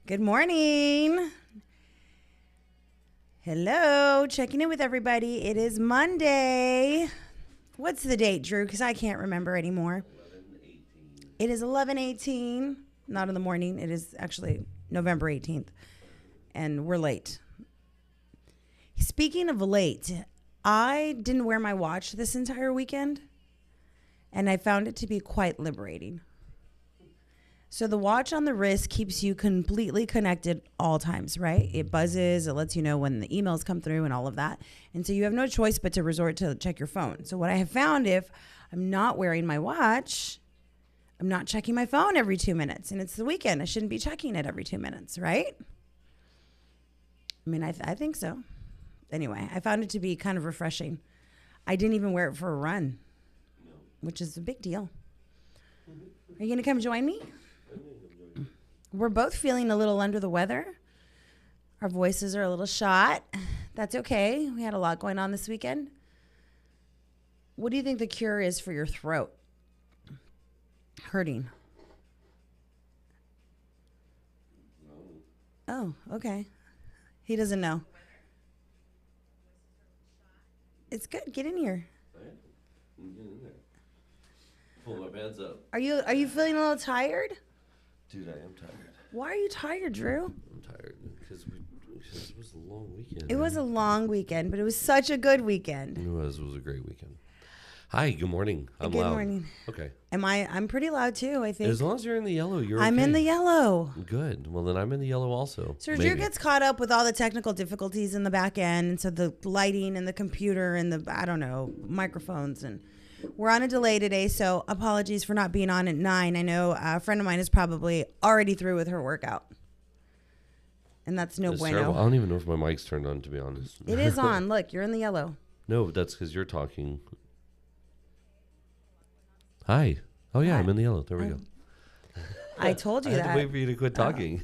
Good morning. Hello, checking in with everybody. It is Monday. What's the date, Drew? Because I can't remember anymore. 11/18. It is 11/18. Not in the morning. It is actually November 18th. And we're late. Speaking of late, I didn't wear my watch this entire weekend. And I found it to be quite liberating. So the watch on the wrist keeps you completely connected all times, right? It buzzes, it lets you know when the emails come through and all of that. And so you have no choice but to resort to check your phone. So what I have found, if I'm not wearing my watch, I'm not checking my phone every 2 minutes. And it's the weekend. I shouldn't be checking it every 2 minutes, right? I mean, I think so. Anyway, I found it to be kind of refreshing. I didn't even wear it for a run, which is a big deal. Are you going to come join me? We're both feeling a little under the weather. Our voices are a little shot. That's okay. We had a lot going on this weekend. What do you think the cure is for your throat hurting? Oh, okay. He doesn't know. It's good. Get in here. I'm getting in there. Pull my pants up. Are you feeling a little tired? Dude, I am tired. Why are you tired, Drew? I'm tired because it was a long weekend. It was a long weekend, but it was such a good weekend. It was a great weekend. Hi, good morning. I'm Good loud. morning. Okay. I'm pretty loud too, I think. As long as you're in the yellow, you're I'm okay. in the yellow. Good. Well, then I'm in the yellow also. So Drew gets caught up with all the technical difficulties in the back end, and so the lighting and the computer and the, microphones, and we're on a delay today, so apologies for not being on at 9. I know a friend of mine is probably already through with her workout, and that's no It's bueno. terrible. I don't even know if my mic's turned on, to be honest. It is on. Look, you're in the yellow. No, that's because you're talking. Hi. Oh, yeah, Hi. I'm in the yellow. There we go. I told you I had that. to wait for you to quit talking.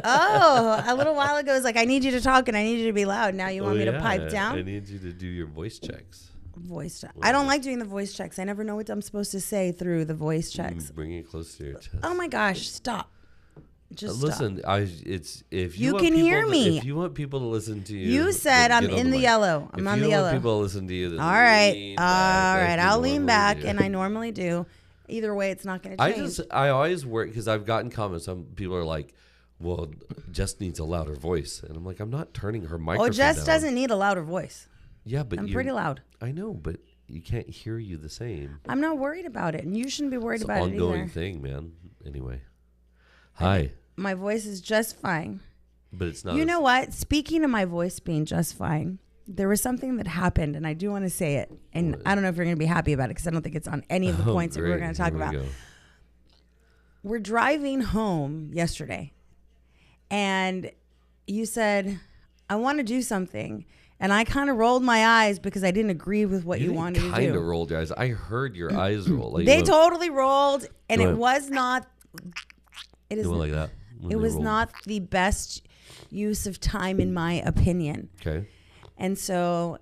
Oh, a little while ago, it was like, I need you to talk and I need you to be loud. Now you want me to pipe down? I need you to do your voice checks. Voice check. I don't like doing the voice checks. I never know what I'm supposed to say through the voice checks. Bring it close to your chest. Oh my gosh, stop. Just stop. listen. If You want can people hear me. If you want people to listen to you, You said then I'm get on in the mic. yellow. I'm If on you the don't want yellow. people to listen to you. Then All right. lean All back right. like you I'll lean normally back, do. and I normally do. Either way, it's not going to change. I always work because I've gotten comments. Some people are like, "Well, Jess needs a louder voice," and I'm like, "I'm not turning her microphone Jess down." doesn't need a louder voice. Yeah, but I'm pretty loud. I know, but you can't hear you the same. I'm not worried about it, and you shouldn't be worried It's an about it ongoing either. thing, man. Anyway, hi, My voice is just fine. but it's not. You know what? Speaking of my voice being just fine, there was something that happened, and I do want to say it. And What? I don't know if you're going to be happy about it because I don't think it's on any of the points that we're going to talk about. We're driving home yesterday, and you said, I want to do something. And I kind of rolled my eyes because I didn't agree with what you wanted to do. Kind of rolled your eyes. I heard your eyes roll. Like They totally rolled, and Go it ahead. was not. It is. You went like that. when It they was rolled. not the best use of time, in my opinion. Okay. And so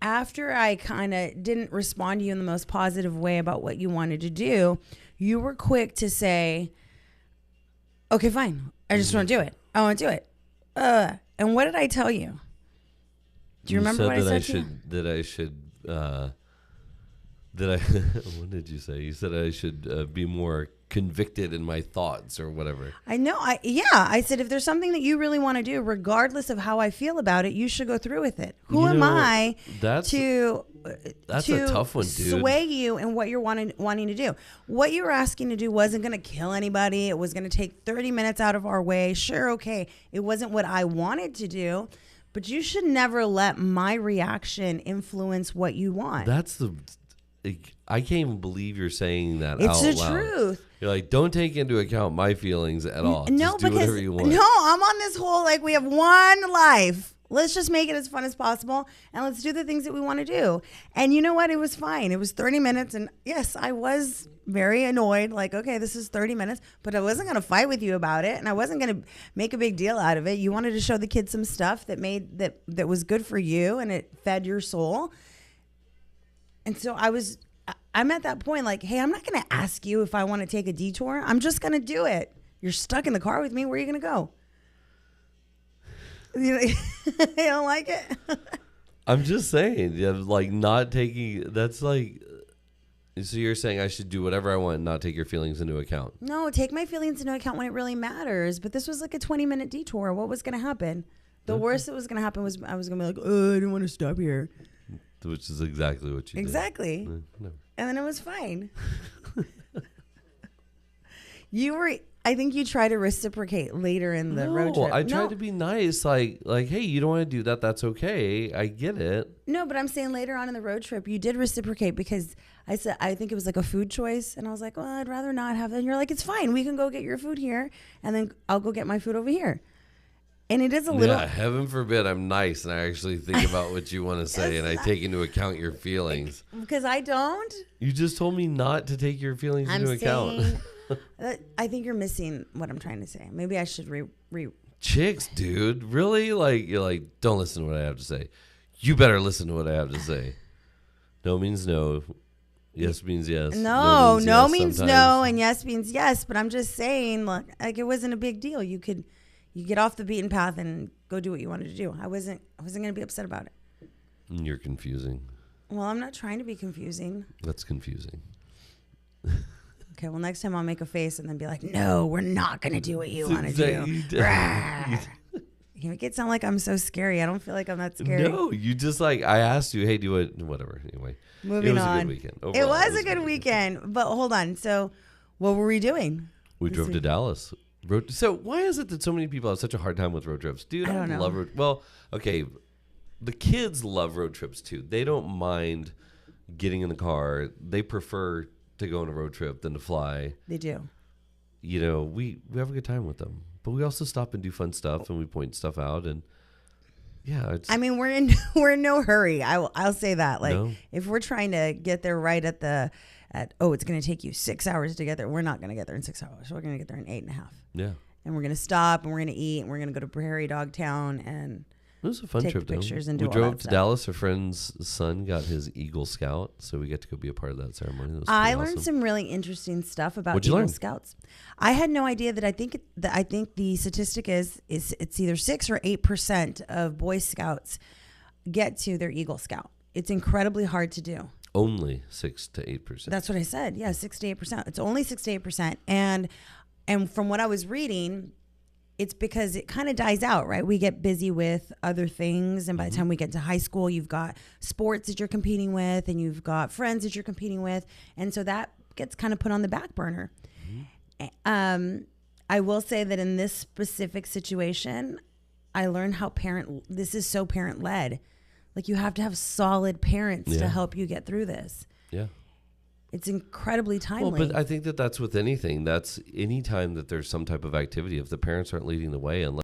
after I kind of didn't respond to you in the most positive way about what you wanted to do, you were quick to say, okay, fine. I just want to do it. I want to do it. And what did I tell you? Do you remember what I said to you? What did you say? You said I should be more convicted in my thoughts or whatever. I know. I said, if there's something that you really want to do, regardless of how I feel about it, you should go through with it. Who am I to That's a tough one, dude. sway you in what you're wanting to do? What you were asking to do wasn't going to kill anybody. It was going to take 30 minutes out of our way. Sure, okay. It wasn't what I wanted to do, but you should never let my reaction influence what you want. I can't even believe you're saying that It's out the loud. truth. You're like, don't take into account my feelings at all. No, Just do because whatever you want. no, I'm on this whole like we have one life. Let's just make it as fun as possible, and let's do the things that we want to do. And you know what? It was fine. It was 30 minutes, and yes, I was very annoyed. Like, okay, this is 30 minutes, but I wasn't going to fight with you about it, and I wasn't going to make a big deal out of it. You wanted to show the kids some stuff that made that was good for you, and it fed your soul. And so I'm at that point like, hey, I'm not going to ask you if I want to take a detour. I'm just going to do it. You're stuck in the car with me. Where are you going to go? You don't like it? I'm just saying, yeah, like not taking. That's like. So you're saying I should do whatever I want and not take your feelings into account? No, take my feelings into account when it really matters. But this was like a 20-minute detour. What was going to happen? The worst that was going to happen was I was going to be like, oh, I didn't want to stop here. Which is exactly what you did. Exactly. No. And then it was fine. I think you try to reciprocate later in the road trip. I tried to be nice. Like, hey, you don't want to do that. That's okay. I get it. No, but I'm saying later on in the road trip, you did reciprocate because I said, I think it was like a food choice. And I was like, well, I'd rather not have that. And you're like, it's fine. We can go get your food here. And then I'll go get my food over here. And it is a little. Yeah, heaven forbid I'm nice and I actually think about what you want to say and I take into account your feelings. Because I don't. You just told me not to take your feelings into account. I think you're missing what I'm trying to say. Maybe I should Chicks, dude. Really? Like, you're like, don't listen to what I have to say. You better listen to what I have to say. No means no. Yes means yes. No means yes no, sometimes. and yes means yes. But I'm just saying, look, like it wasn't a big deal. You get off the beaten path and go do what you wanted to do. I wasn't going to be upset about it. You're confusing. Well, I'm not trying to be confusing. That's confusing. Okay, well, next time I'll make a face and then be like, no, we're not going to do what you want to do. You make it sound like I'm so scary. I don't feel like I'm that scary. No, you just like, I asked you, hey, do it, whatever. Anyway, moving on. It was a good weekend. Overall, it was a good weekend. But hold on. So what were we doing? We drove to Dallas. So why is it that so many people have such a hard time with road trips? Dude, I don't know. love road. Well, okay, the kids love road trips too. They don't mind getting in the car. They prefer to go on a road trip than to fly. They do. You know, we have a good time with them, but we also stop and do fun stuff and we point stuff out and yeah. I mean, we're in no hurry. I'll say that. Like No. if we're trying to get there right at it's going to take you 6 hours to get there. We're not going to get there in 6 hours. We're going to get there in 8.5. Yeah. And we're going to stop and we're going to eat and we're going to go to Prairie Dog Town and It was a fun take trip, pictures though. and do We all drove that to stuff. Dallas. A friend's son got his Eagle Scout, so we got to go be a part of that ceremony. That was I pretty learned awesome. some really interesting stuff about What'd you Eagle learn? Scouts. I had no idea that I think the statistic is it's either 6 or 8% of Boy Scouts get to their Eagle Scout. It's incredibly hard to do. Only 6 to 8%. That's what I said. Yeah, 6 to 8%. It's only 6 to 8%. And from what I was reading, it's because it kind of dies out, right? We get busy with other things. And by the time we get to high school, you've got sports that you're competing with and you've got friends that you're competing with. And so that gets kind of put on the back burner. I will say that in this specific situation, I learned how this is so parent led. Like you have to have solid parents to help you get through this. Yeah. It's incredibly timely. Well, but I think that's with anything. That's any time that there's some type of activity. If the parents aren't leading the way, unless